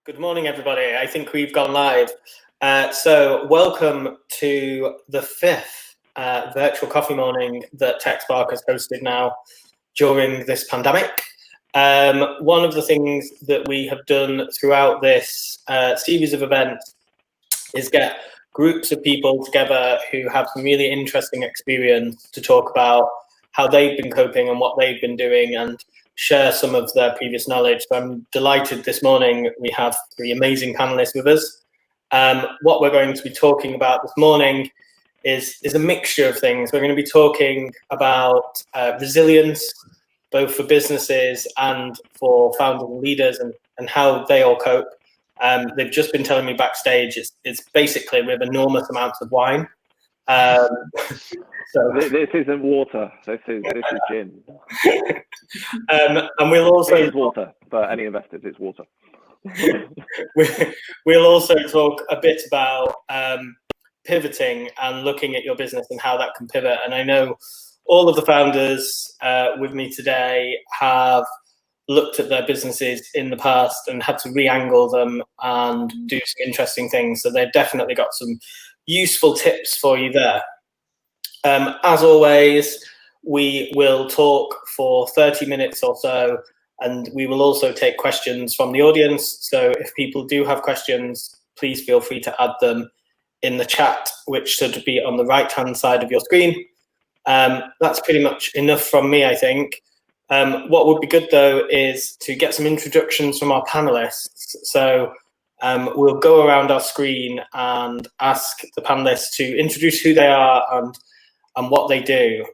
Good morning, everybody. I think we've gone live. So welcome to the fifth virtual coffee morning that TechSpark has hosted now during this pandemic. One of the things that we have done throughout this series of events is get groups of people together who have some really interesting experience to talk about how they've been coping and what they've been doing and share some of their previous knowledge. So I'm delighted this morning we have three amazing panelists with us. What we're going to be talking about this morning is a mixture of things. We're going to be talking about resilience, both for businesses and for founders and leaders, and how they all cope. They've just been telling me backstage it's basically with enormous amounts of wine. So this isn't water. This is gin. And we'll also it is water for any investors. It's water. We'll also talk a bit about pivoting and looking at your business and how that can pivot. And I know all of the founders with me today have looked at their businesses in the past and had to re-angle them and do some interesting things. So they've definitely got some useful tips for you there. As always, we will talk for 30 minutes or so, and we will also take questions from the audience. So if people do have questions, please feel free to add them in the chat, which should be on the right-hand side of your screen. That's pretty much enough from me, I think. What would be good, though, is to get some introductions from our panelists. So we'll go around our screen and ask the panelists to introduce who they are and what they do.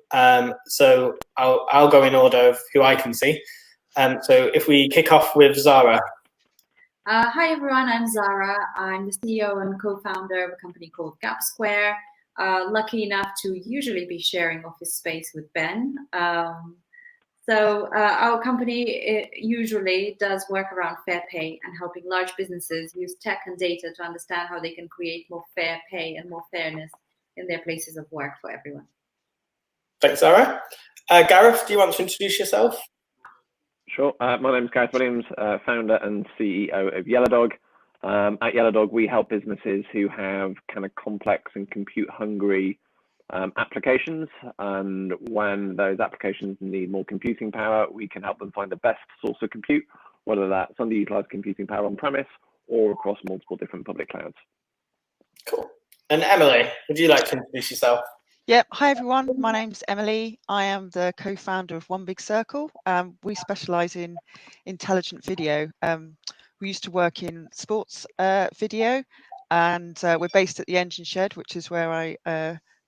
So I'll go in order of who I can see. So if we kick off with Zara. Hi everyone, I'm Zara. I'm the CEO and co-founder of a company called Gapsquare. Lucky enough to usually be sharing office space with Ben. So our company usually does work around fair pay and helping large businesses use tech and data to understand how they can create more fair pay and more fairness in their places of work for everyone. Thanks, Zara. Gareth, do you want to introduce yourself? Sure. My name is Gareth Williams, founder and CEO of YellowDog. At YellowDog, we help businesses who have kind of complex and compute-hungry applications, and when those applications need more computing power, we can help them find the best source of compute, whether that's underutilized computing power on-premise or across multiple different public clouds. Cool. And Emily, would you like to introduce yourself? Yep. Hi, everyone. My name's Emily. I am the co-founder of One Big Circle. We specialize in intelligent video. We used to work in sports video, and we're based at the Engine Shed, which is where I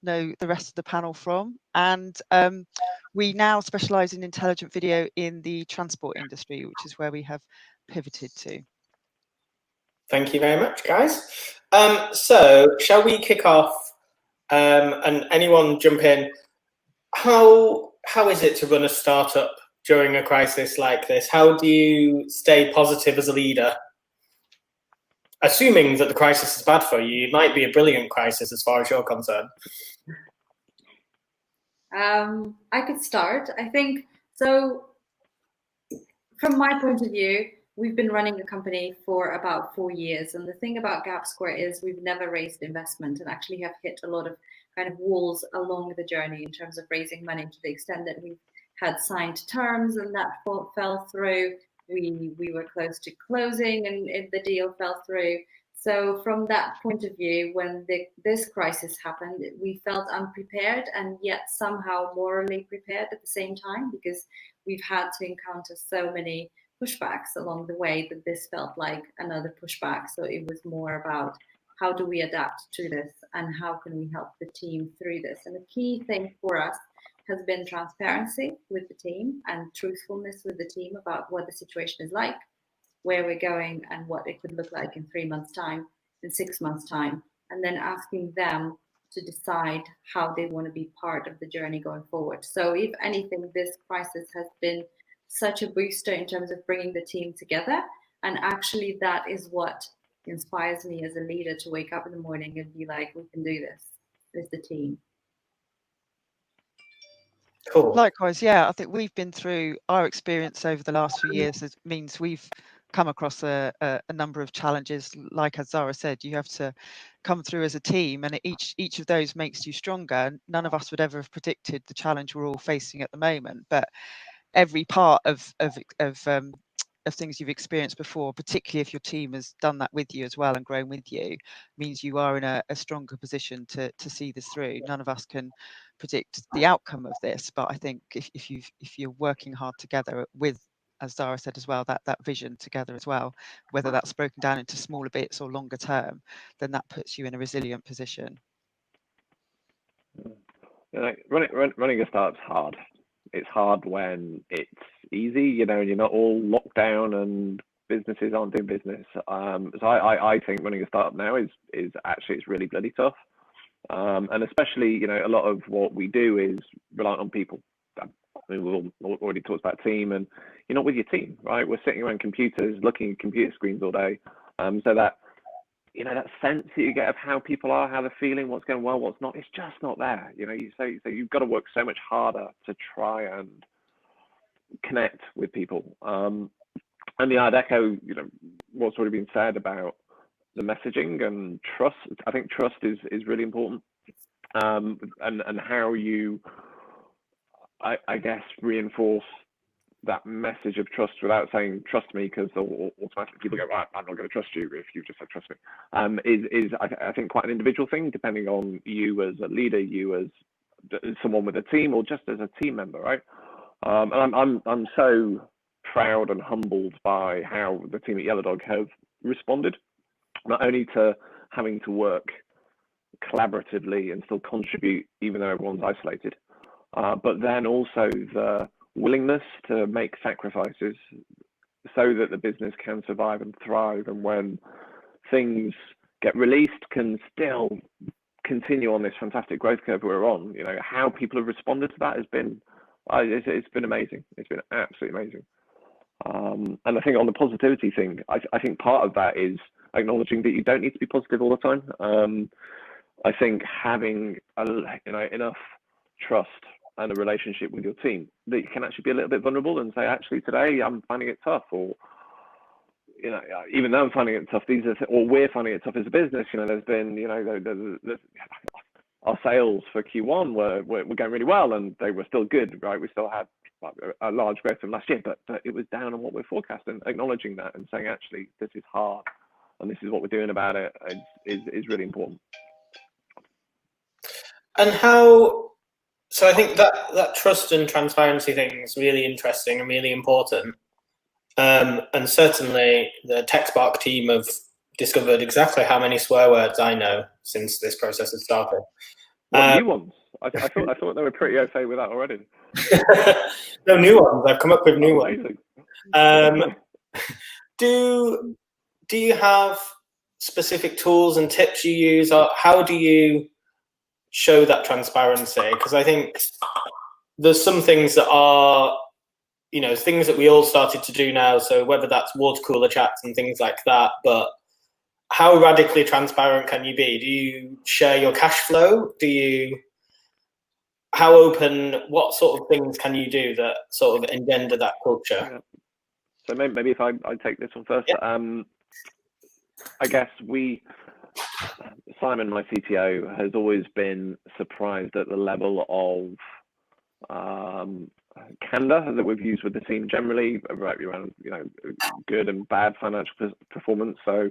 know the rest of the panel from. And we now specialize in intelligent video in the transport industry, which is where we have pivoted to. Thank you very much, guys. So shall we kick off? And anyone jump in. How is it to run a startup during a crisis like this? How do you stay positive as a leader? Assuming that the crisis is bad for you, it might be a brilliant crisis as far as you're concerned. I could start. I think so. From my point of view, we've been running the company for about 4 years. And the thing about Gapsquare is we've never raised investment and actually have hit a lot of kind of walls along the journey in terms of raising money, to the extent that we've had signed terms and that fell through. We were close to closing and the deal fell through. So from that point of view, when this crisis happened, we felt unprepared and yet somehow morally prepared at the same time, because we've had to encounter so many pushbacks along the way that this felt like another pushback. So it was more about how do we adapt to this and how can we help the team through this. And the key thing for us has been transparency with the team and truthfulness with the team about what the situation is like, where we're going, and what it could look like in 3 months' time, in 6 months' time, and then asking them to decide how they want to be part of the journey going forward. So if anything, this crisis has been such a booster in terms of bringing the team together. And actually that is what inspires me as a leader to wake up in the morning and be like, we can do this as the team. Cool. Likewise, yeah, I think we've been through our experience over the last few years. It means we've come across a number of challenges. Like as Zara said, you have to come through as a team, and each of those makes you stronger. None of us would ever have predicted the challenge we're all facing at the moment, but every part of things you've experienced before, particularly if your team has done that with you as well and grown with you, means you are in a stronger position to see this through. None of us can predict the outcome of this, but I think if you're working hard together with, as Zara said as well, that vision together as well, whether that's broken down into smaller bits or longer term, then that puts you in a resilient position. Running a startup's hard. It's hard when it's easy, you know, and you're not all locked down and businesses aren't doing business. So I think running a startup now is actually, it's really bloody tough. And especially, you know, a lot of what we do is reliant on people. I mean, we've already talked about team, and you're not with your team, right? We're sitting around computers, looking at computer screens all day. So that, you know, that sense that you get of how people are, how they're feeling, what's going well, what's not, it's just not there. You know, so you've got to work so much harder to try and connect with people. And I'd echo, you know, what's already been said about the messaging and trust. I think trust is really important. And how you, I guess, reinforce that message of trust without saying trust me, because automatically people go, right, I'm not going to trust you if you just said trust me, is I think quite an individual thing, depending on you as a leader, you as someone with a team, or just as a team member, right? And I'm so proud and humbled by how the team at YellowDog have responded, not only to having to work collaboratively and still contribute even though everyone's isolated, but then also the willingness to make sacrifices so that the business can survive and thrive, and when things get released can still continue on this fantastic growth curve we're on. You know, how people have responded to that has been it's been amazing. It's been absolutely amazing. And I think on the positivity thing, I think part of that is acknowledging that you don't need to be positive all the time. I think having enough trust and a relationship with your team that you can actually be a little bit vulnerable and say, actually, today I'm finding it tough, or, you know, even though I'm finding it tough, or we're finding it tough as a business. You know, there's been, you know, our sales for Q1 were going really well, and they were still good, right? We still had a large growth from last year, but it was down on what we're forecasting. Acknowledging that and saying, actually, this is hard, and this is what we're doing about it is really important. And how? So I think that trust and transparency thing is really interesting and really important. And certainly the TechSpark team have discovered exactly how many swear words I know since this process has started. New ones? I thought they were pretty okay with that already. No, new ones. I've come up with new ones. Do you have specific tools and tips you use, or how do you show that transparency? Because I think there's some things that are, you know, things that we all started to do now. So whether that's water cooler chats and things like that, but how radically transparent can you be? Do you share your cash flow? How open, what sort of things can you do that sort of engender that culture? Yeah. So maybe if I take this one first. Yeah. I guess Simon, my CTO, has always been surprised at the level of candor that we've used with the team generally, right around, you know, good and bad financial performance. So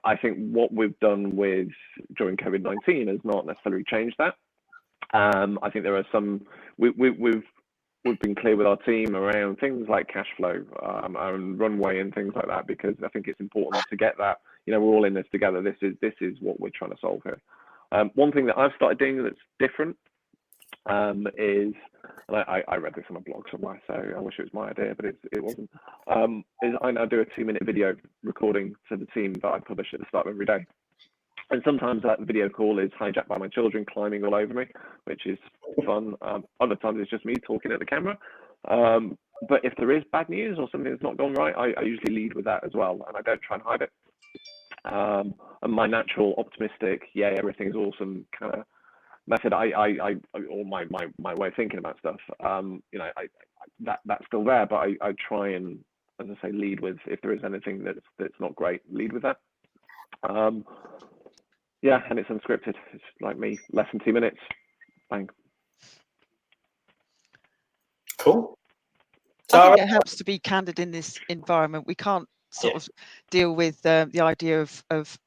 I think what we've done during COVID-19 has not necessarily changed that. I think there are some we've been clear with our team around things like cash flow and runway and things like that, because I think it's important to get that, you know, we're all in this together. This is what we're trying to solve here. One thing that I've started doing that's different is, and I read this on a blog somewhere, so I wish it was my idea, but it wasn't, is I now do a 2-minute video recording to the team that I publish at the start of every day. And sometimes that video call is hijacked by my children climbing all over me, which is fun. Other times it's just me talking at the camera. But if there is bad news or something that's not gone right, I usually lead with that as well, and I don't try and hide it. And my natural optimistic, yeah, everything's awesome kind of method, or my way of thinking about stuff, you know, that's still there, but I try and as I say, lead with, if there is anything that's not great, lead with that. Yeah, and it's unscripted. It's like me, less than 2 minutes, bang. Cool. I think it helps to be candid in this environment. We can't sort of deal with the idea of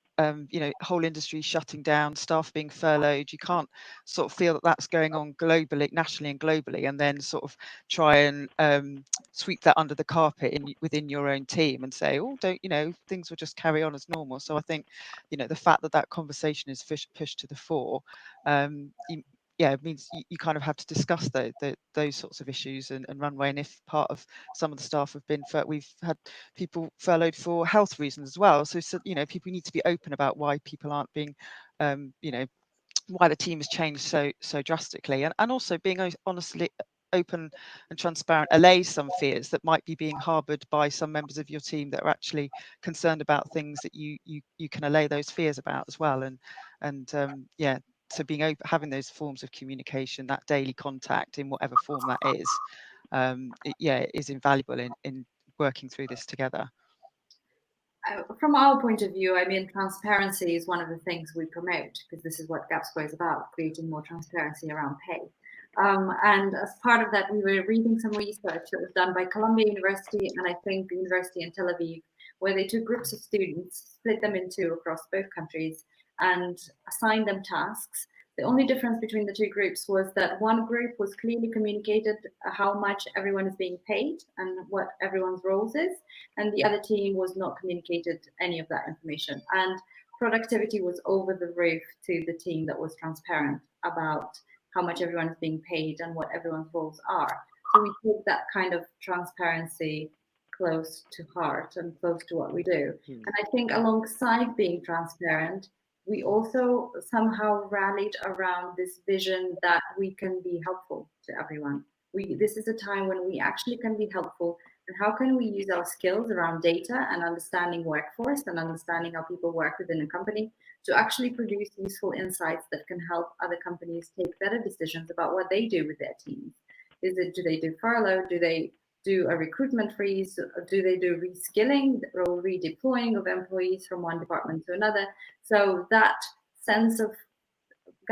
you know, whole industry shutting down, staff being furloughed. You can't sort of feel that that's going on globally, nationally and globally, and then sort of try and sweep that under the carpet within your own team and say, oh, don't, you know, things will just carry on as normal. So I think, you know, the fact that that conversation is pushed to the fore, yeah, it means you kind of have to discuss those sorts of issues and runway. And if part of some of the staff have been, we've had people furloughed for health reasons as well. So you know, people need to be open about why people aren't being, you know, why the team has changed so drastically, and also being honestly open and transparent allays some fears that might be being harboured by some members of your team that are actually concerned about things that you can allay those fears about as well. And yeah. So being open, having those forms of communication, that daily contact in whatever form that is, it is invaluable in working through this together. From our point of view, I mean, transparency is one of the things we promote, because this is what Gapsquare is about, creating more transparency around pay. And as part of that, we were reading some research that was done by Columbia University and I think the University in Tel Aviv, where they took groups of students, split them in two across both countries, and assigned them tasks. The only difference between the two groups was that one group was clearly communicated how much everyone is being paid and what everyone's roles is, and the other team was not communicated any of that information. And productivity was over the roof to the team that was transparent about how much everyone is being paid and what everyone's roles are. So we take that kind of transparency close to heart and close to what we do. And I think alongside being transparent, we also somehow rallied around this vision that we can be helpful to everyone. This is a time when we actually can be helpful. And how can we use our skills around data and understanding workforce and understanding how people work within a company to actually produce useful insights that can help other companies take better decisions about what they do with their teams? Do they do furlough? Do they do a recruitment freeze? Do they do reskilling or redeploying of employees from one department to another? So that sense of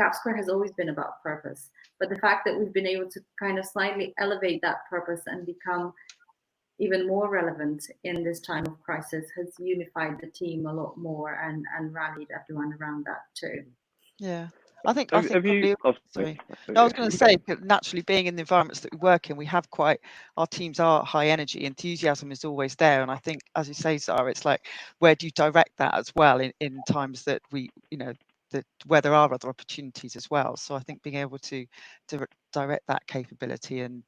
Gapsquare has always been about purpose, but the fact that we've been able to kind of slightly elevate that purpose and become even more relevant in this time of crisis has unified the team a lot more and rallied everyone around that too. Yeah. I think Have you, sorry. No, I was going to say, naturally being in the environments that we work in, we have our teams are high energy, enthusiasm is always there. And I think, as you say, Zara, it's like, where do you direct that as well in times that we, you know, where there are other opportunities as well. So I think being able to direct that capability and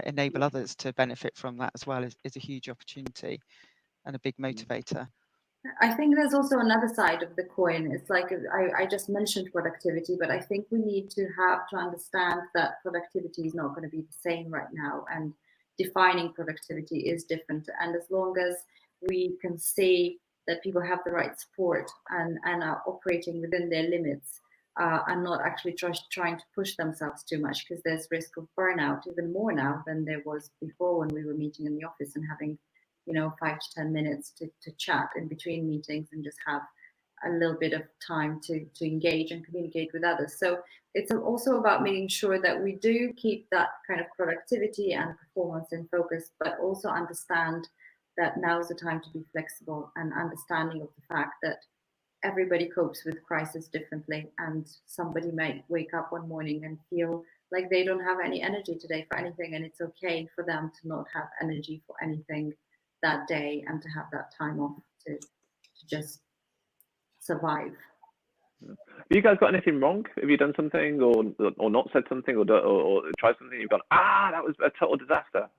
enable others to benefit from that as well is a huge opportunity and a big motivator. I think there's also another side of the coin. It's like I just mentioned productivity, but I think we need to understand that productivity is not going to be the same right now, and defining productivity is different. And as long as we can see that people have the right support and are operating within their limits, and not actually trying to push themselves too much, because there's risk of burnout even more now than there was before when we were meeting in the office and having 5 to 10 minutes to chat in between meetings and just have a little bit of time to engage and communicate with others. So it's also about making sure that we do keep that kind of productivity and performance in focus, but also understand that now is the time to be flexible and understanding of the fact that everybody copes with crisis differently, and somebody might wake up one morning and feel like they don't have any energy today for anything, and it's okay for them to not have energy for anything that day and to have that time off to just survive. Have you guys got anything wrong? Have you done something or not said something or tried something you've gone, that was a total disaster?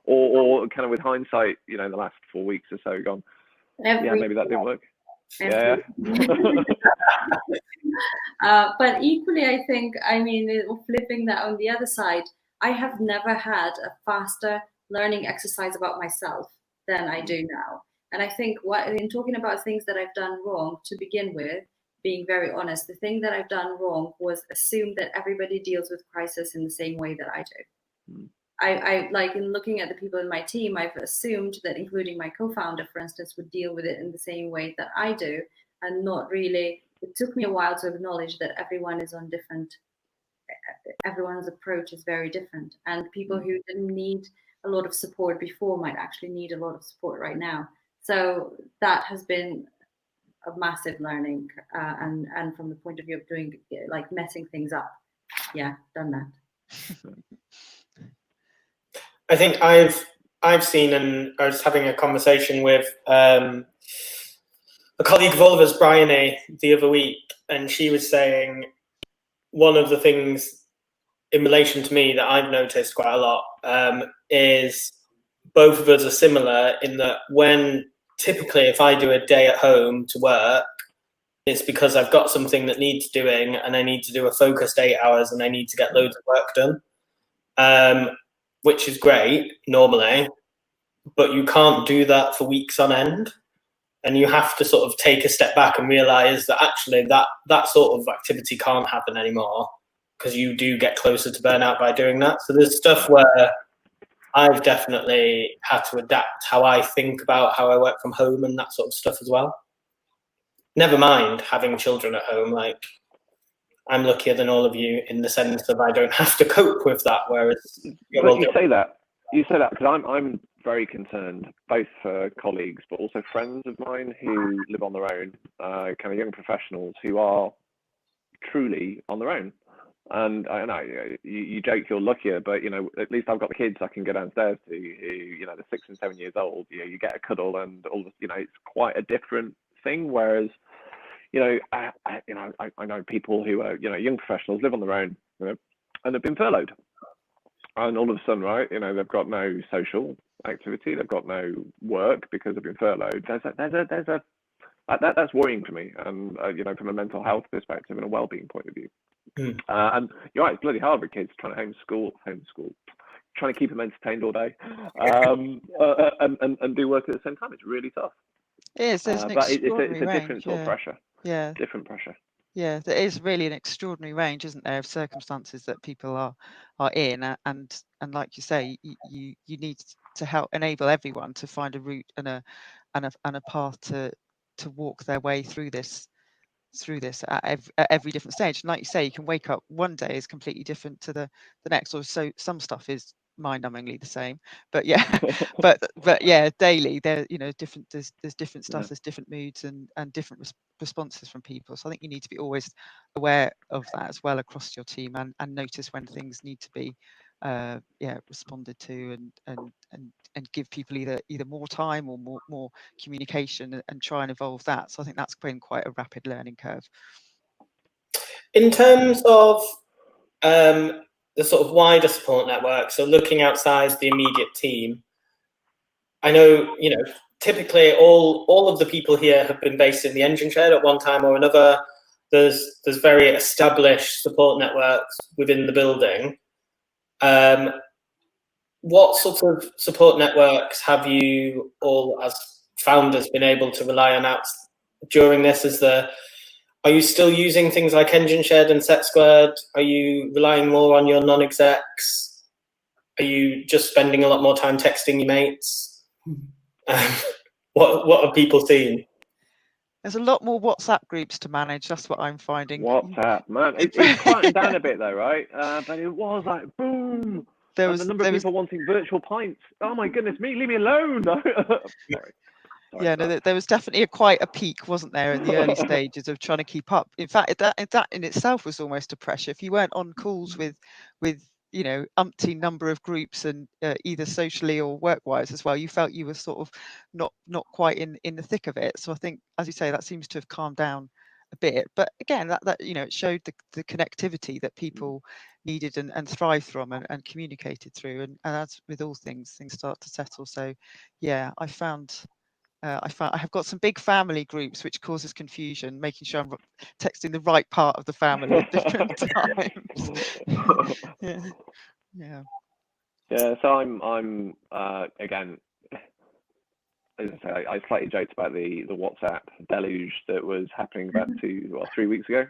Or kind of with hindsight, in the last 4 weeks or so gone, maybe that didn't work. Yeah. But equally, I think, flipping that on the other side, I have never had a faster learning exercise about myself than I do now. And I think in talking about things that I've done wrong, to begin with, being very honest, the thing that I've done wrong was assume that everybody deals with crisis in the same way that I do. I like, in looking at the people in my team, I've assumed that, including my co-founder, for instance, would deal with it in the same way that I do, and not really. It took me a while to acknowledge that everyone's approach is very different, and people who didn't need a lot of support before might actually need a lot of support right now. So that has been a massive learning, and from the point of view of doing, like, messing things up, done that. I think I've seen, and I was having a conversation with a colleague of Oliver's, Bryony, the other week, and she was saying one of the things in relation to me that I've noticed quite a lot is both of us are similar in that when typically if I do a day at home to work, it's because I've got something that needs doing and I need to do a focused 8 hours and I need to get loads of work done. Which is great normally, but you can't do that for weeks on end. And you have to sort of take a step back and realize that actually that sort of activity can't happen anymore, because you do get closer to burnout by doing that. So there's stuff where I've definitely had to adapt how I think about how I work from home and that sort of stuff as well. Never mind having children at home, like, I'm luckier than all of you in the sense of I don't have to cope with that. Whereas, but you say that because I'm very concerned, both for colleagues but also friends of mine who live on their own, kind of young professionals who are truly on their own. And I know you joke you're luckier, but at least I've got the kids I can go downstairs to, who they're 6 and 7 years old. You get a cuddle, and all it's quite a different thing. Whereas I know people who are young professionals, live on their own, and have been furloughed, and all of a sudden, right, they've got no social activity, they've got no work because they've been furloughed. That's worrying for me, and from a mental health perspective and a well-being point of view. And you're right, it's bloody hard with kids trying to homeschool, trying to keep them entertained all day, and do work at the same time. It's really tough. It is. There's an but extraordinary it's a range, different sort of pressure. Yeah. Different pressure. Yeah, there is really an extraordinary range, isn't there, of circumstances that people are in, and like you say, you need to help enable everyone to find a route and a path to walk their way through this at every different stage. And like you say, you can wake up one day is completely different to the next, or so some stuff is mind-numbingly the same, but yeah, daily there's different stuff, there's different moods and different responses from people. So I think you need to be always aware of that as well across your team, and notice when things need to be responded to, and give people either more time or more communication, and try and evolve that. So I think that's been quite a rapid learning curve. In terms of the sort of wider support network, so looking outside the immediate team, I know, typically all of the people here have been based in the engine shed at one time or another. There's very established support networks within the building. What sort of support networks have you all as founders been able to rely on out during this? Are you still using things like Engine Shed and Set Squared? Are you relying more on your non-execs? Are you just spending a lot more time texting your mates? What are people seeing? There's a lot more WhatsApp groups to manage. That's what I'm finding. WhatsApp, man, it's quieting down a bit though, right? But it was like boom. And the number of people wanting virtual pints. Oh my goodness me, leave me alone. Sorry. Yeah, no, there was definitely quite a peak, wasn't there, in the early stages of trying to keep up. In fact, that in itself was almost a pressure. If you weren't on calls with umpteen number of groups, and either socially or work-wise as well, you felt you were sort of not quite in the thick of it. So I think, as you say, that seems to have calmed down a bit. But again, that it showed the connectivity that people needed and thrived from and communicated through. And as with all things start to settle. So yeah, I have got some big family groups, which causes confusion, making sure I'm texting the right part of the family at different times. Yeah. So I'm again, as I say, I slightly joked about the WhatsApp deluge that was happening about 3 weeks ago.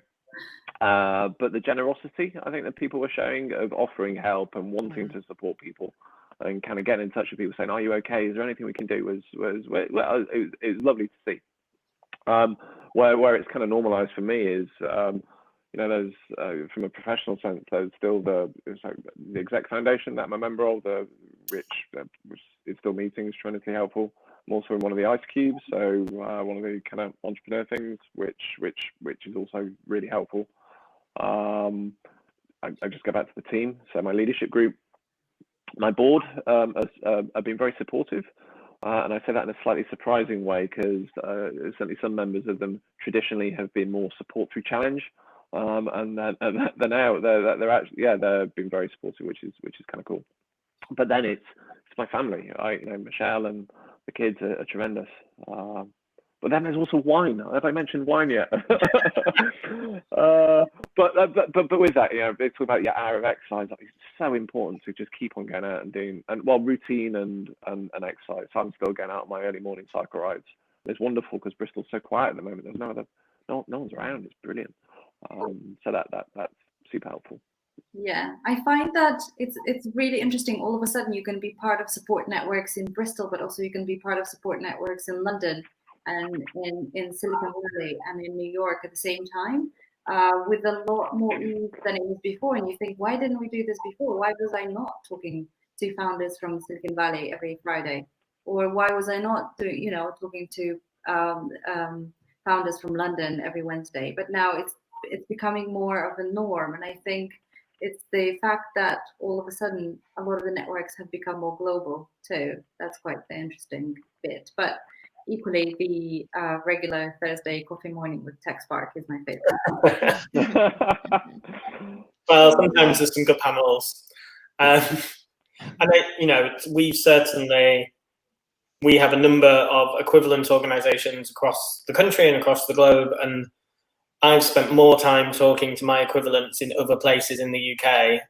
But the generosity I think that people were showing of offering help and wanting to support people and kind of getting in touch with people saying, "Are you okay? Is there anything we can do?" was it was lovely to see. Where it's kind of normalized for me is, there's from a professional sense, there's still the exec foundation that I'm a member of, which is still meetings, tremendously helpful. I'm also in one of the ice cubes, so one of the kind of entrepreneur things, which is also really helpful. I just go back to the team. So my leadership group, my board have been very supportive. And I say that in a slightly surprising way because certainly some members of them traditionally have been more support through challenge, and they're now they're actually they've been very supportive, which is kind of cool. But then it's my family, Michelle and the kids are tremendous. But then there's also wine. Have I mentioned wine yet? But with that, they talk about your hour of exercise. It's so important to just keep on going out and doing routine and exercise. So I'm still going out on my early morning cycle rides. It's wonderful because Bristol's so quiet at the moment. There's no one's around. It's brilliant. So that's super helpful. Yeah, I find that it's really interesting. All of a sudden, you can be part of support networks in Bristol, but also you can be part of support networks in London and in Silicon Valley and in New York at the same time, with a lot more ease than it was before. And you think, why didn't we do this before? Why was I not talking to founders from Silicon Valley every Friday? Or why was I not talking to founders from London every Wednesday? But now it's becoming more of a norm. And I think it's the fact that all of a sudden a lot of the networks have become more global too. That's quite the interesting bit. But equally, the regular Thursday coffee morning with Tech Spark is my favorite. Well, sometimes there's some good panels. And we have a number of equivalent organizations across the country and across the globe. And I've spent more time talking to my equivalents in other places in the UK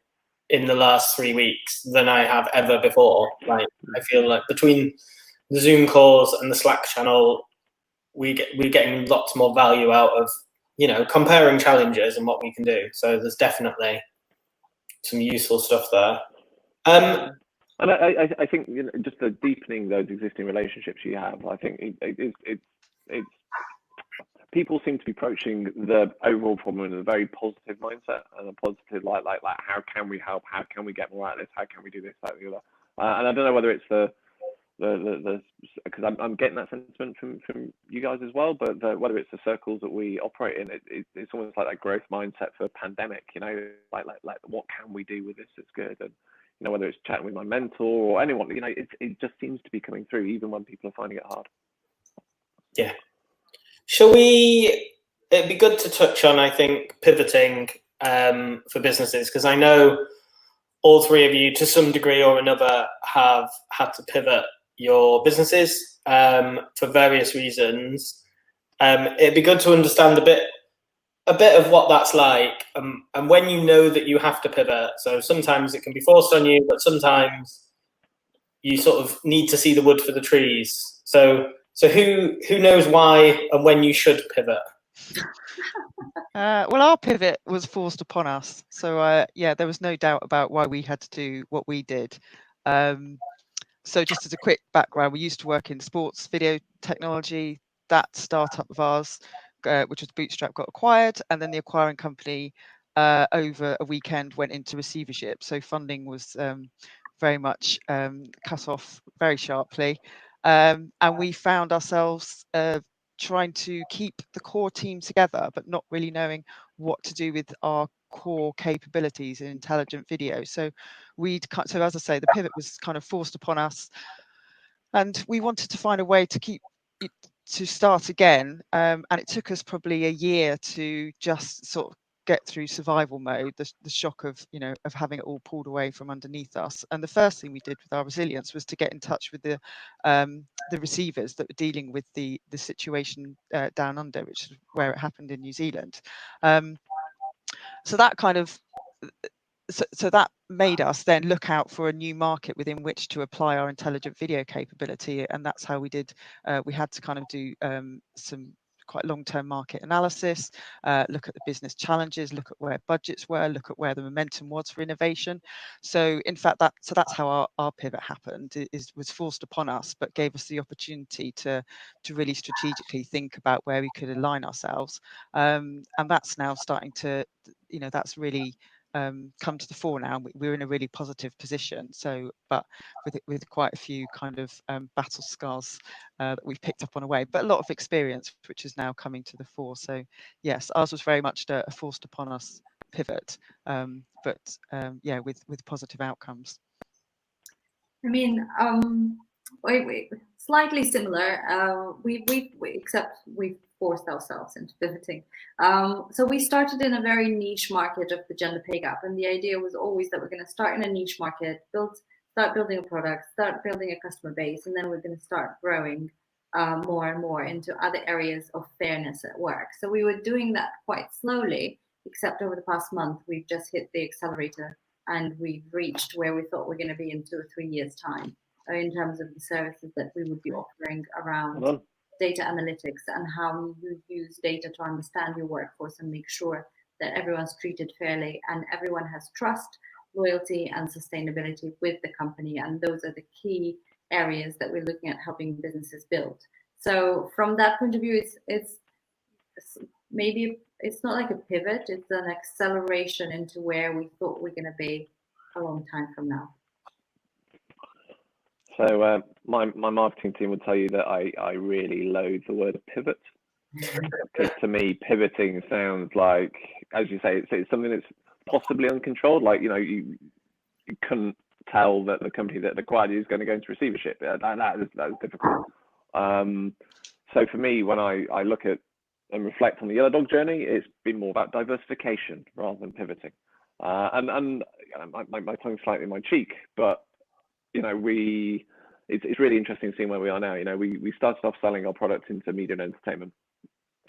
in the last 3 weeks than I have ever before. Like, I feel like between the Zoom calls and the Slack channel, we're getting lots more value out of, comparing challenges and what we can do. So there's definitely some useful stuff there. And I think just the deepening those existing relationships you have, I think it's people seem to be approaching the overall problem in a very positive mindset and a positive like how can we help? How can we get more out of this? How can we do this, that, and the other? And I don't know whether it's the because I'm getting that sentiment from you guys as well, but whether it's the circles that we operate in, it's almost like that growth mindset for pandemic. Like what can we do with this that's good? And whether it's chatting with my mentor or anyone, it just seems to be coming through even when people are finding it hard. Yeah. It'd be good to touch on, I think, pivoting for businesses, because I know all three of you to some degree or another have had to pivot your businesses for various reasons. It'd be good to understand a bit of what that's like, and when you know that you have to pivot. So sometimes it can be forced on you, but sometimes you sort of need to see the wood for the trees. So who knows why and when you should pivot? Well, our pivot was forced upon us. So there was no doubt about why we had to do what we did. So just as a quick background, we used to work in sports video technology. That startup of ours, which was Bootstrap, got acquired, and then the acquiring company over a weekend went into receivership. So funding was very much cut off very sharply. And we found ourselves trying to keep the core team together, but not really knowing what to do with our core capabilities in intelligent video. So as I say, the pivot was kind of forced upon us, and we wanted to find a way to keep it to start again. And it took us probably a year to just sort of get through survival mode, the shock of of having it all pulled away from underneath us. And the first thing we did with our resilience was to get in touch with the receivers that were dealing with the situation down under, which is where it happened in New Zealand. So that kind of so that made us then look out for a new market within which to apply our intelligent video capability, and that's how we did. We had to kind of do some quite long-term market analysis, look at the business challenges, look at where budgets were, look at where the momentum was for innovation. So in fact, that's how our pivot happened. Was forced upon us, but gave us the opportunity to really strategically think about where we could align ourselves. And that's now starting to, that's really come to the fore now. We're in a really positive position. So, but with quite a few kind of battle scars that we've picked up on the way, but a lot of experience, which is now coming to the fore. So, yes, ours was very much a forced upon us pivot, but yeah, with positive outcomes. I mean, we slightly similar. We except we forced ourselves into pivoting. So we started in a very niche market of the gender pay gap, and the idea was always that we're going to start in a niche market, start building a product, start building a customer base, and then we're going to start growing more and more into other areas of fairness at work. So we were doing that quite slowly, except over the past month, we've just hit the accelerator and we've reached where we thought we're going to be in 2 or 3 years' time in terms of the services that we would be offering around data analytics and how you use data to understand your workforce and make sure that everyone's treated fairly and everyone has trust, loyalty, and sustainability with the company. And those are the key areas that we're looking at helping businesses build. So from that point of view, it's maybe it's not like a pivot, it's an acceleration into where we thought we're going to be a long time from now. So my marketing team would tell you that I really loathe the word pivot, because to me pivoting sounds like, as you say, it's something that's possibly uncontrolled. Like, you couldn't tell that the company that acquired you is going to go into receivership. That is difficult. So for me, when I look at and reflect on the YellowDog journey, it's been more about diversification rather than pivoting. And my tongue's slightly in my cheek, but it's really interesting seeing where we are now. We started off selling our products into media and entertainment,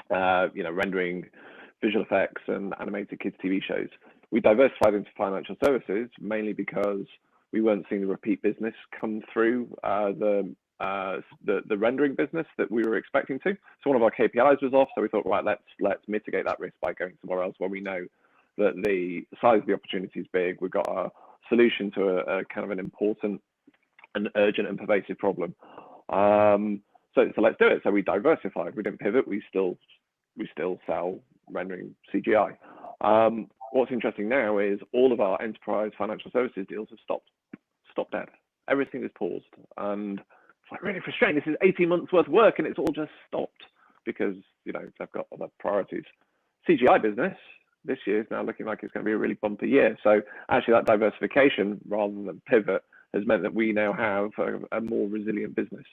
rendering, visual effects, and animated kids TV shows. We diversified into financial services mainly because we weren't seeing the repeat business come through the rendering business that we were expecting to. So one of our KPIs was off, so we thought, right, let's mitigate that risk by going somewhere else where we know that the size of the opportunity is big. We've got a solution to a kind of an important and urgent and pervasive problem. So let's do it. So we diversified. We didn't pivot. We still sell rendering CGI. What's interesting now is all of our enterprise financial services deals have stopped dead. Everything is paused, and it's like really frustrating. This is 18 months worth of work, and it's all just stopped because they've got other priorities. CGI business this year is now looking like it's going to be a really bumpy year. So actually, that diversification rather than pivot has meant that we now have a more resilient business.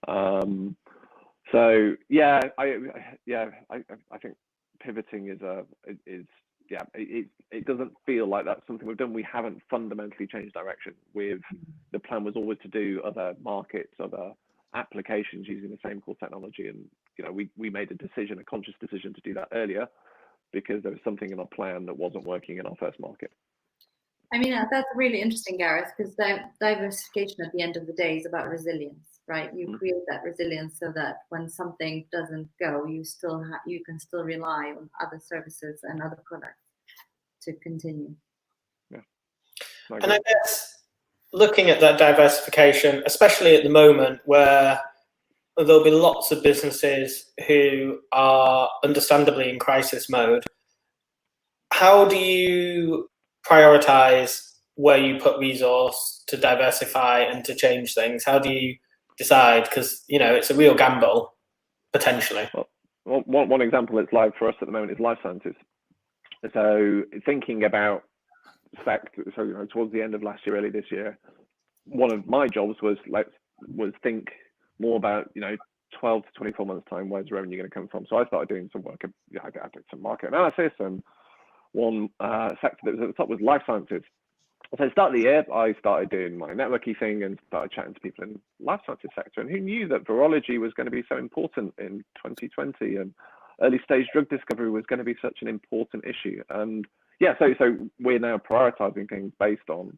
So yeah, I think pivoting it doesn't feel like that's something we've done. We haven't fundamentally changed direction. The plan was always to do other markets, other applications using the same core technology, and we made a conscious decision to do that earlier because there was something in our plan that wasn't working in our first market. I mean, that's really interesting, Gareth, because diversification at the end of the day is about resilience, right? You create that resilience so that when something doesn't go, you can still rely on other services and other products to continue. Yeah. And I guess looking at that diversification, especially at the moment where there'll be lots of businesses who are understandably in crisis mode, how do you prioritize where you put resource to diversify and to change things? How do you decide? Because it's a real gamble potentially. Well, one example that's live for us at the moment is life sciences. So thinking about towards the end of last year, early this year, one of my jobs was think more about 12 to 24 months time, where's revenue going to come from? So I started doing some work. I did some market analysis, and one sector that was at the top was life sciences. So at the start of the year, I started doing my networking thing and started chatting to people in the life sciences sector, and who knew that virology was going to be so important in 2020, and early stage drug discovery was going to be such an important issue. And yeah, so we're now prioritizing things based on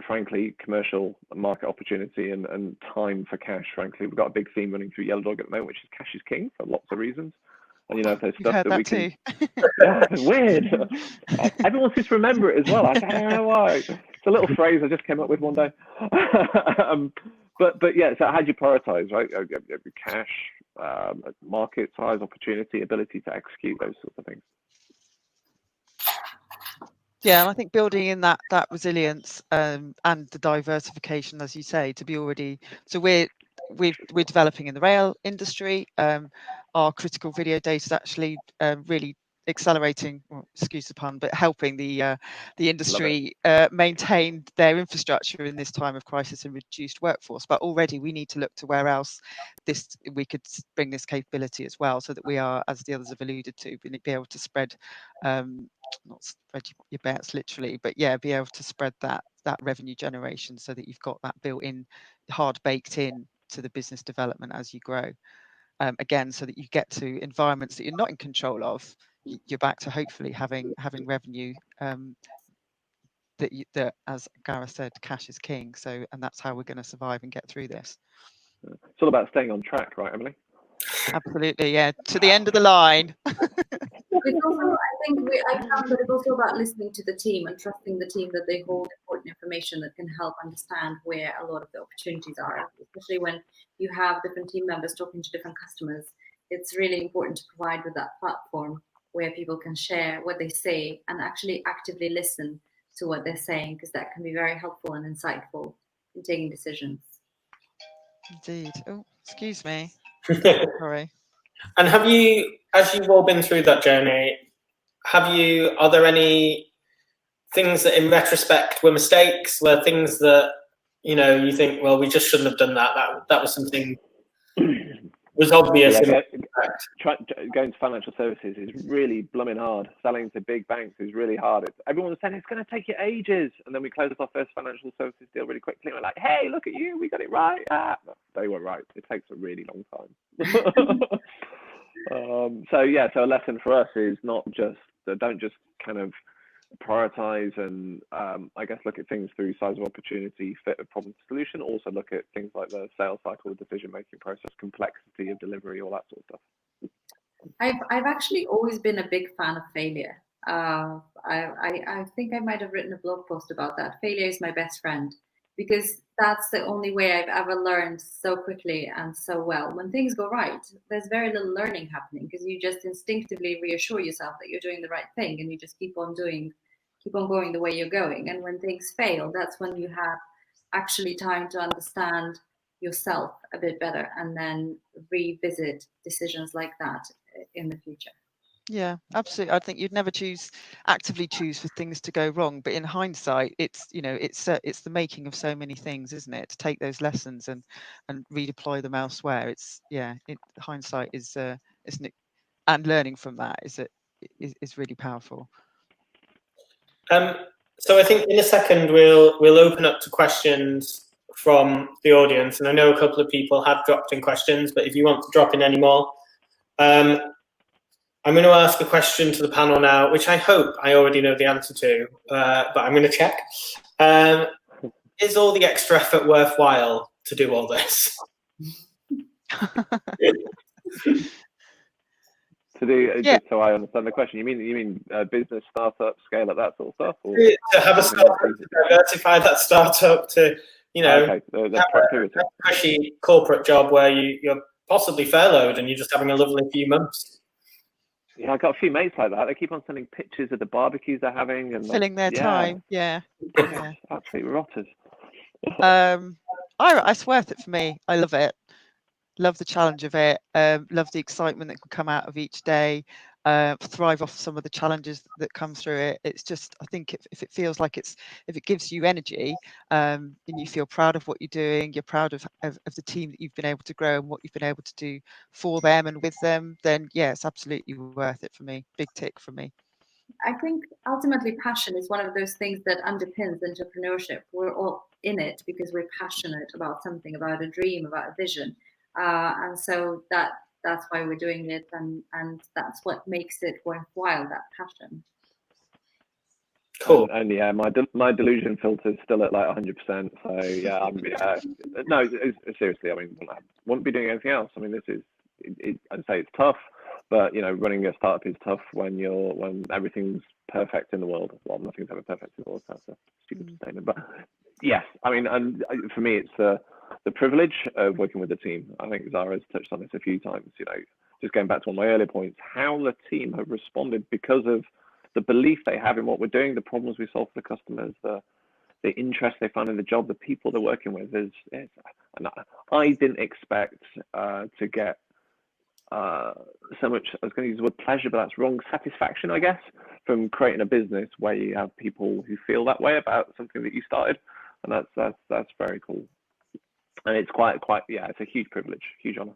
frankly, commercial market opportunity and time for cash. Frankly, we've got a big theme running through YellowDog at the moment, which is cash is king for lots of reasons. And if there's You've stuff heard that we can, too. yeah, it's weird. Everyone seems to remember it as well. I don't know why. It's a little phrase I just came up with one day. But yeah, so how do you prioritize, right? Cash, market size, opportunity, ability to execute, those sorts of things. Yeah, and I think building in that resilience and the diversification, as you say, to be already. So we're developing in the rail industry. Our critical video data is actually really accelerating, well, excuse the pun, but helping the industry maintain their infrastructure in this time of crisis and reduced workforce. But already we need to look to where else we could bring this capability as well, so that we are, as the others have alluded to, be able to spread, not spread your bets literally, but yeah, be able to spread that revenue generation, so that you've got that built in, hard baked in to the business development as you grow. Again, so that you get to environments that you're not in control of, you're back to hopefully having revenue that, as Gareth said, cash is king. So, and that's how we're going to survive and get through this. It's all about staying on track, right, Emily? Absolutely, yeah, to the end of the line. It's also, I think I found that it's also about listening to the team and trusting the team that they hold important information that can help understand where a lot of the opportunities are, especially when you have different team members talking to different customers. It's really important to provide with that platform where people can share what they say and actually actively listen to what they're saying, because that can be very helpful and insightful in taking decisions. Indeed. Oh, excuse me. Sorry. And have you, as you've all been through that journey, are there any things that in retrospect were mistakes, were things that, you think, well, we just shouldn't have done that. That was something was obvious. Yeah, going to financial services is really blooming hard. Selling to big banks is really hard. Everyone's saying it's going to take you ages, and then we closed our first financial services deal really quickly. And we're like, hey, look at you, we got it right. No, they were right. It takes a really long time. So a lesson for us is don't just kind of prioritize and I guess look at things through size of opportunity, fit of problem to solution. Also look at things like the sales cycle, decision-making process, complexity of delivery, all that sort of stuff. I've actually always been a big fan of failure. I think I might have written a blog post about that. Failure is my best friend, because that's the only way I've ever learned so quickly and so well. When things go right, there's very little learning happening, because you just instinctively reassure yourself that you're doing the right thing, and you just keep on going the way you're going. And when things fail, that's when you have actually time to understand yourself a bit better and then revisit decisions like that in the future. Yeah, absolutely. I think you'd never actively choose for things to go wrong, but in hindsight, it's the making of so many things, isn't it? To take those lessons and redeploy them elsewhere. Hindsight is and learning from that is really powerful. So I think in a second we'll open up to questions from the audience, and I know a couple of people have dropped in questions, but if you want to drop in any more, I'm going to ask a question to the panel now, which I hope I already know the answer to, but I'm going to check. Is all the extra effort worthwhile to do all this? Just so I understand the question, you mean business, startup, scale up, that sort of stuff? Or to have a startup, to diversify that startup, to have a cushy corporate job where you're possibly furloughed and you're just having a lovely few months. Yeah, I've got a few mates like that. They keep on sending pictures of the barbecues they're having and filling their time. Yeah. Absolutely rotted. It's worth it for me. I love it. Love the challenge of it. Love the excitement that can come out of each day. Thrive off some of the challenges that come through it. It's just, I think if it feels like if it gives you energy, and you feel proud of what you're doing, you're proud of the team that you've been able to grow and what you've been able to do for them and with them, then yeah, it's absolutely worth it for me. Big tick for me. I think ultimately passion is one of those things that underpins entrepreneurship. We're all in it because we're passionate about something, about a dream, about a vision. And so that's why we're doing it, and that's what makes it worthwhile, that passion. Cool. And yeah, my delusion filter is still at like 100%. So yeah, no, seriously, I mean, wouldn't be doing anything else. I mean, this is, I'd say it's tough, but running a startup is tough when everything's perfect in the world. Well, nothing's ever perfect in the world. So that's a stupid statement, but yes, I mean, and for me, it's the privilege of working with the team. I think Zara's touched on this a few times. Just going back to one of my earlier points, how the team have responded because of the belief they have in what we're doing, the problems we solve for the customers, the interest they find in the job, the people they're working with and I didn't expect to get so much, I was going to use the word pleasure, but that's wrong, satisfaction, I guess, from creating a business where you have people who feel that way about something that you started. And that's very cool. And it's quite, yeah, it's a huge privilege, huge honor.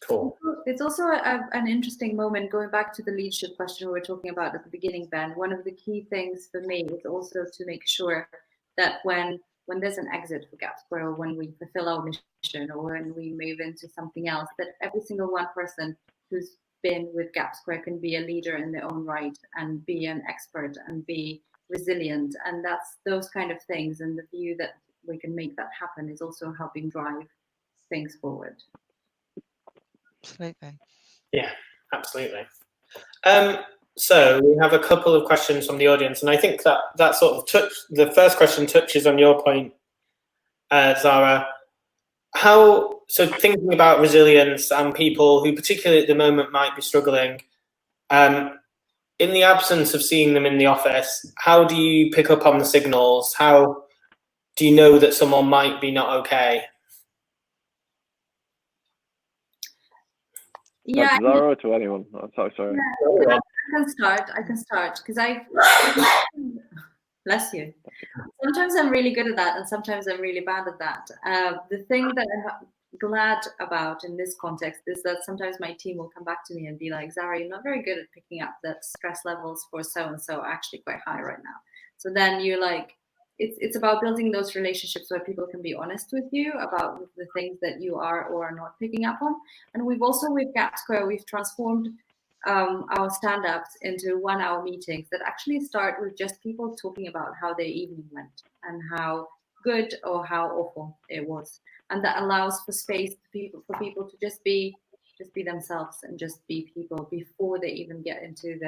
Cool. It's also an interesting moment, going back to the leadership question we were talking about at the beginning, Ben. One of the key things for me is also to make sure that when there's an exit for Gapsquare, or when we fulfill our mission, or when we move into something else, that every single one person who's been with Gapsquare can be a leader in their own right and be an expert and be resilient. And that's those kind of things. And the view that we can make that happen is also helping drive things forward. Absolutely. Yeah, absolutely. So we have a couple of questions from the audience, and I think that sort of the first question touches on your point, Zara. So thinking about resilience and people who particularly at the moment might be struggling, in the absence of seeing them in the office, how do you pick up on the signals? How do you know that someone might be not okay? Yeah, to Zara or to anyone? I'm sorry. Yeah, I can start because bless you. Sometimes I'm really good at that, and sometimes I'm really bad at that. The thing that I'm glad about in this context is that sometimes my team will come back to me and be like, Zara, you're not very good at picking up that stress levels for so-and-so are actually quite high right now. So then you're like, it's about building those relationships where people can be honest with you about the things that you are or are not picking up on. And we've also, with Gapsquare, we've transformed our stand-ups into 1-hour meetings that actually start with just people talking about how their evening went and how good or how awful it was. And that allows for space for people to just be themselves and just be people before they even get into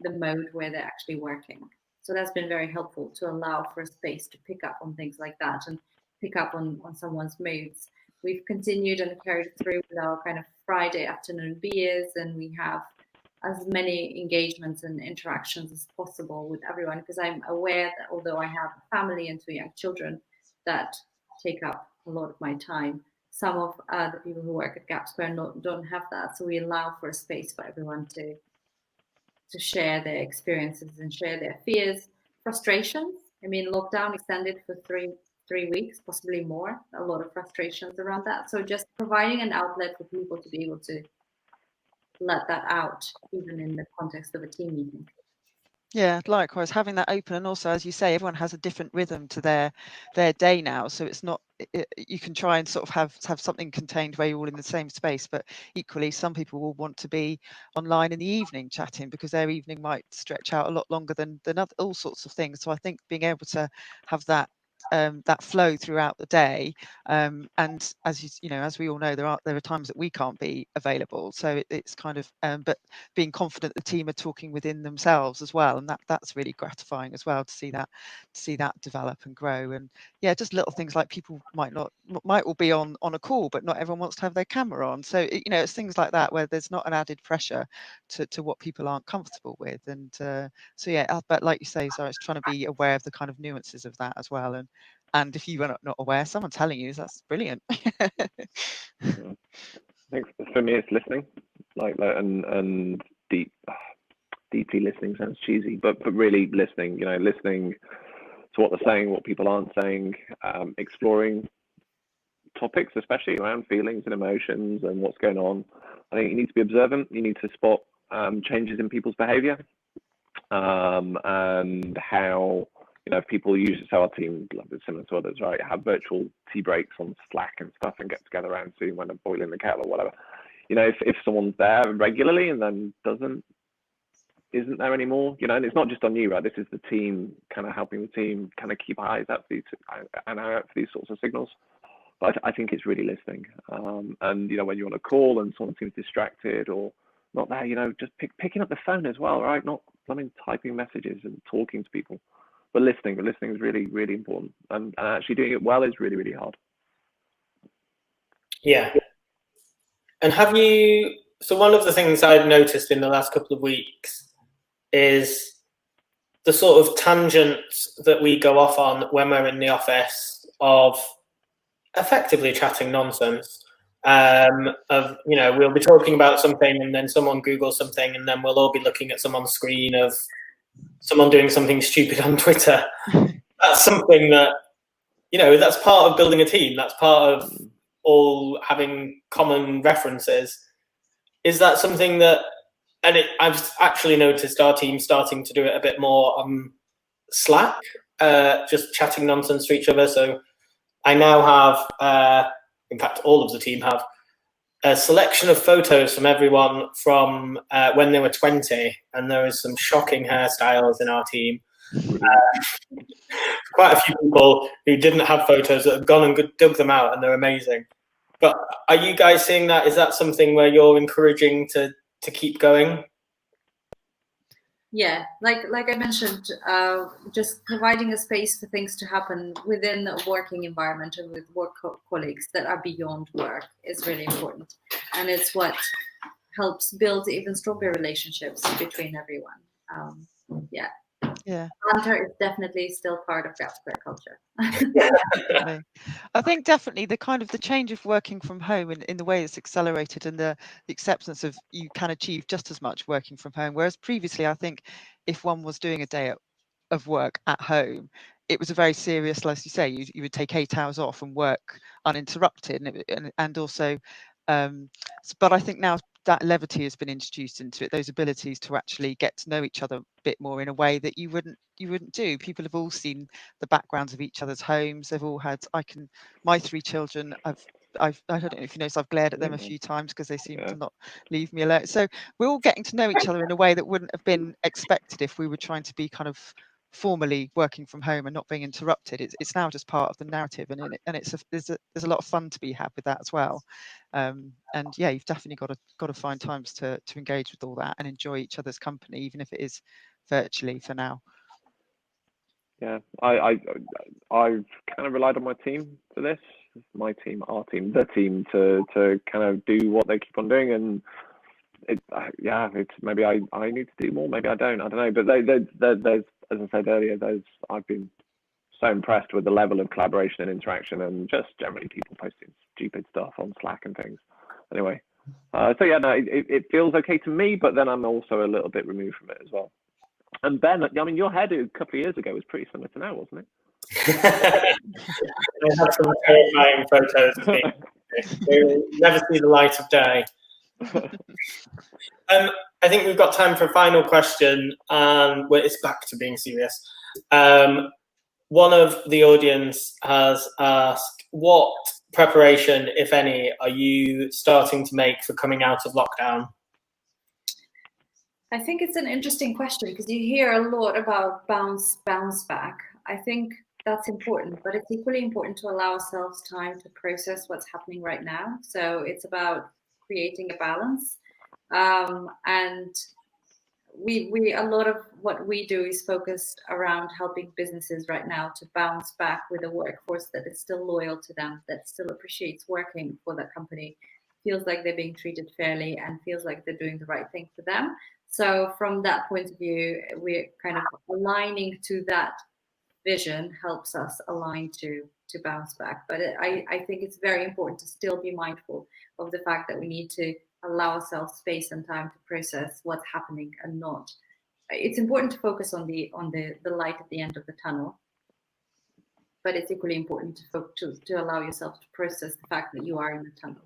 the mode where they're actually working. So that's been very helpful to allow for a space to pick up on things like that and pick up on someone's moods. We've continued and carried through with our kind of Friday afternoon beers, and we have as many engagements and interactions as possible with everyone, because I'm aware that although I have a family and 2 young children that take up a lot of my time, some of the people who work at Gapsquare don't have that. So we allow for a space for everyone to share their experiences and share their fears, frustrations. I mean, lockdown extended for three weeks, possibly more, a lot of frustrations around that. So just providing an outlet for people to be able to let that out, even in the context of a team meeting. Yeah, likewise, having that open, and also, as you say, everyone has a different rhythm to their day now, so it's not, you can try and sort of have something contained where you're all in the same space, but equally some people will want to be online in the evening chatting because their evening might stretch out a lot longer than other, all sorts of things. So I think being able to have that flow throughout the day, and as as we all know, there are times that we can't be available, so it's kind of but being confident the team are talking within themselves as well, and that's really gratifying as well to see that develop and grow. And yeah, just little things like people might all be on a call, but not everyone wants to have their camera on, so it's things like that where there's not an added pressure to what people aren't comfortable with. And so yeah, but like you say, so it's trying to be aware of the kind of nuances of that as well, and if you are not aware, someone telling you, that's brilliant. I think for me it's listening, like that, and deeply listening sounds cheesy, but really listening, listening to what they're saying, what people aren't saying, exploring topics, especially around feelings and emotions and what's going on. I think you need to be observant. You need to spot changes in people's behavior, and how people use it. So our team, similar to others, right, have virtual tea breaks on Slack and stuff, and get together around tea when they're boiling the kettle or whatever. If someone's there regularly and then doesn't isn't there anymore, you know. And it's not just on you, right? This is the team kind of helping the team kind of keep eyes out for these sorts of signals. But I think it's really listening. And you know, when you're on a call and someone seems distracted or not there, you know, just picking up the phone as well, right? Not typing messages and talking to people, but listening. But listening is really, really important, and actually doing it well is really, really hard. Yeah. And have you? So one of the things I've noticed in the last couple of weeks is the sort of tangents that we go off on when we're in the office of effectively chatting nonsense. Of, you know, we'll be talking about something and then someone Googles something and then we'll all be looking at someone's screen of someone doing something stupid on Twitter. That's something that, you know, that's part of building a team. That's part of all having common references. Is that something that, and I've actually noticed our team starting to do it a bit more on Slack, just chatting nonsense to each other. So I now have, in fact, all of the team have a selection of photos from everyone from when they were 20, and there is some shocking hairstyles in our team. Quite a few people who didn't have photos that have gone and dug them out, and they're amazing. But are you guys seeing that? Is that something where you're encouraging to keep going? Yeah, like I mentioned, just providing a space for things to happen within a working environment and with work colleagues that are beyond work is really important. And it's what helps build even stronger relationships between everyone. Yeah. Yeah. Banter is definitely still part of Gapsquare culture. I think definitely the change of working from home in the way it's accelerated, and the acceptance of you can achieve just as much working from home. Whereas previously, I think if one was doing a day of work at home, it was a very serious, as you say, you would take 8 hours off and work uninterrupted, and also, but I think now that levity has been introduced into it, those abilities to actually get to know each other a bit more in a way that you wouldn't do. People have all seen the backgrounds of each other's homes. They've all had, my 3 children, I don't know if you notice, I've glared at them a few times because they seem to not leave me alone. So we're all getting to know each other in a way that wouldn't have been expected if we were trying to be kind of formally working from home and not being interrupted. It's now just part of the narrative, and there's a lot of fun to be had with that as well. And yeah, you've definitely got to find times to engage with all that and enjoy each other's company, even if it is virtually for now. Yeah, I've kind of relied on my team for this. My team, our team, the team to kind of do what they keep on doing, and it's maybe I need to do more, maybe I don't know. But there's, as I said earlier, I've been so impressed with the level of collaboration and interaction, and just generally people posting stupid stuff on Slack and things. Anyway, so yeah, no, it feels okay to me, but then I'm also a little bit removed from it as well. And Ben, I mean, your hair a couple of years ago was pretty similar to now, wasn't it? I have some terrifying photos of me. They never see the light of day. I think we've got time for a final question, and it's back to being serious. One of the audience has asked, what preparation, if any, are you starting to make for coming out of lockdown? I think it's an interesting question because you hear a lot about bounce back. I think that's important, but it's equally important to allow ourselves time to process what's happening right now. So it's about creating a balance. And we a lot of what we do is focused around helping businesses right now to bounce back with a workforce that is still loyal to them, that still appreciates working for that company, feels like they're being treated fairly, and feels like they're doing the right thing for them. So from that point of view, we're kind of aligning to that vision helps us align to bounce back. But I think it's very important to still be mindful of the fact that we need to allow ourselves space and time to process what's happening and not. It's important to focus on the light at the end of the tunnel, but it's equally important to allow yourself to process the fact that you are in the tunnel.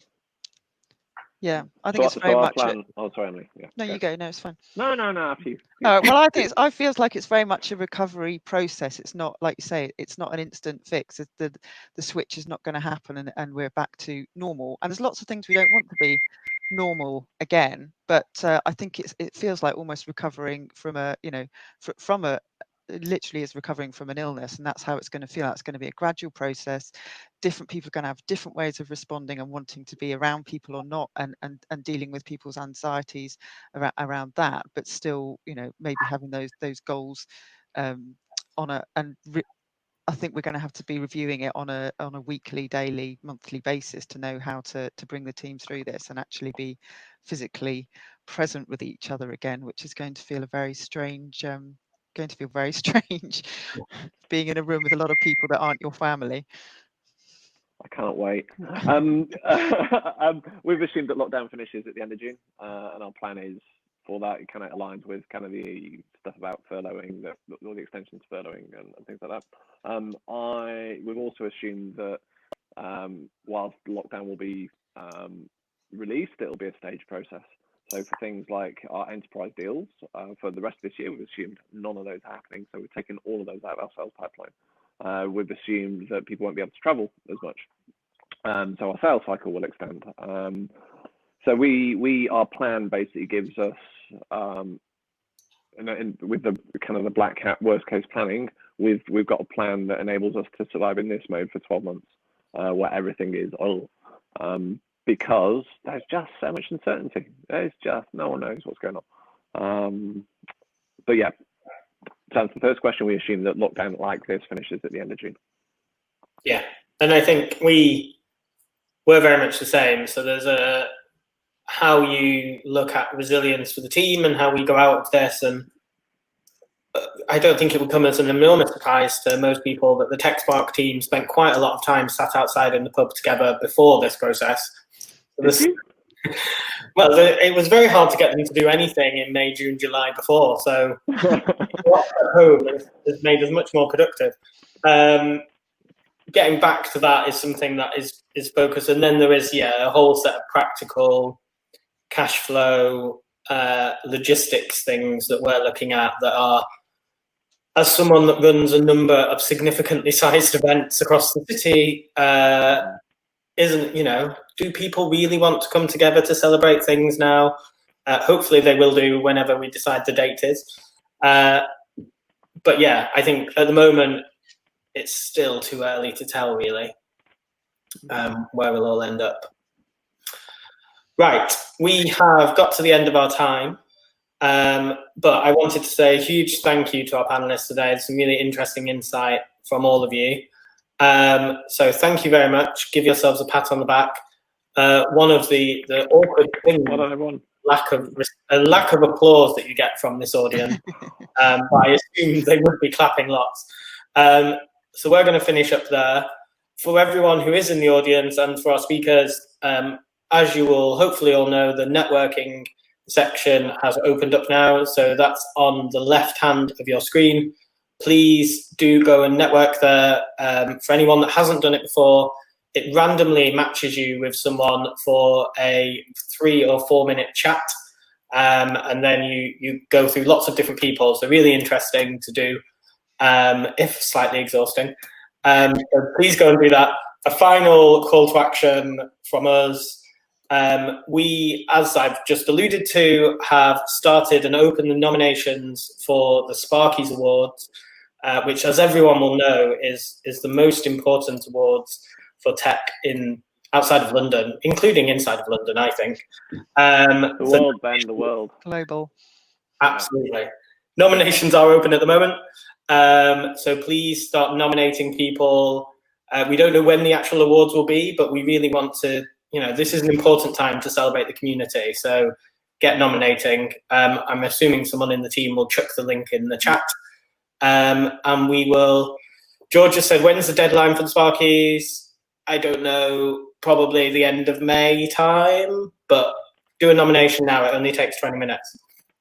Yeah, I think it's very much. Oh, sorry, Emily. Yeah, no, you go. No, it's fine. No, after you. Well, I think I feels like it's very much a recovery process. It's not, like you say, it's not an instant fix. The switch is not going to happen, and we're back to normal. And there's lots of things we don't want to be normal again. But I think it feels like almost recovering from a, from a, literally is recovering from an illness, and that's how it's going to feel. It's going to be a gradual process. Different people are going to have different ways of responding and wanting to be around people or not, and dealing with people's anxieties around that, but still, maybe having those goals on a, I think we're going to have to be reviewing it on a weekly, daily, monthly basis to know how to bring the team through this and actually be physically present with each other again, which is going to feel very strange, being in a room with a lot of people that aren't your family. I can't wait. We've assumed that lockdown finishes at the end of June, and our plan is for that. It kind of aligns with kind of the stuff about furloughing, all the extensions to furloughing and things like that. We've also assumed that whilst lockdown will be released, it'll be a staged process. So for things like our enterprise deals, for the rest of this year, we've assumed none of those are happening. So we've taken all of those out of our sales pipeline. We've assumed that people won't be able to travel as much. So our sales cycle will extend. So our plan basically gives us, with the kind of the black hat worst case planning, we've got a plan that enables us to survive in this mode for 12 months, where everything is oil. Because there's just so much uncertainty. There's just, no one knows what's going on. But yeah, to answer the first question, we assume that lockdown like this finishes at the end of June. Yeah, and I think we're very much the same. So there's how you look at resilience for the team and how we go out of this. And I don't think it would come as an enormous surprise to most people that the TechSpark team spent quite a lot of time sat outside in the pub together before this process. Well, it was very hard to get them to do anything in May, June, July before. So at home has made us much more productive. Getting back to that is something that is focused. And then there is, a whole set of practical cash flow, logistics things that we're looking at that are, as someone that runs a number of significantly sized events across the city, do people really want to come together to celebrate things now? Hopefully they will do whenever we decide the date is. But yeah, I think at the moment it's still too early to tell really where we'll all end up. Right, we have got to the end of our time. But I wanted to say a huge thank you to our panelists today. It's some really interesting insight from all of you. So thank you very much. Give yourselves a pat on the back. One of the awkward things, lack of applause that you get from this audience. But I assume they would be clapping lots. So we're going to finish up there. For everyone who is in the audience and for our speakers, as you will hopefully all know, the networking section has opened up now. So that's on the left hand of your screen. Please do go and network there. For anyone that hasn't done it before, it randomly matches you with someone for a 3 or 4 minute chat. And then you go through lots of different people. So really interesting to do, if slightly exhausting. So please go and do that. A final call to action from us. We, as I've just alluded to, have started and opened the nominations for the Sparkies Awards, which, as everyone will know, is the most important awards for tech outside of London, including inside of London, I think. The world. Global. Absolutely. Nominations are open at the moment. So please start nominating people. We don't know when the actual awards will be, but we really want to, this is an important time to celebrate the community. So get nominating. I'm assuming someone in the team will chuck the link in the chat. And we will, George just said, when's the deadline for the Sparkies? I don't know, probably the end of May time, but do a nomination now. It only takes 20 minutes.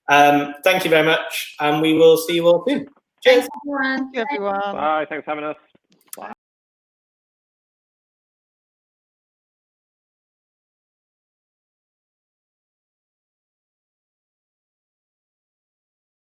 Thank you very much. And we will see you all soon. Cheers. Thanks, everyone. Thank you, everyone. Bye. Thanks for having us.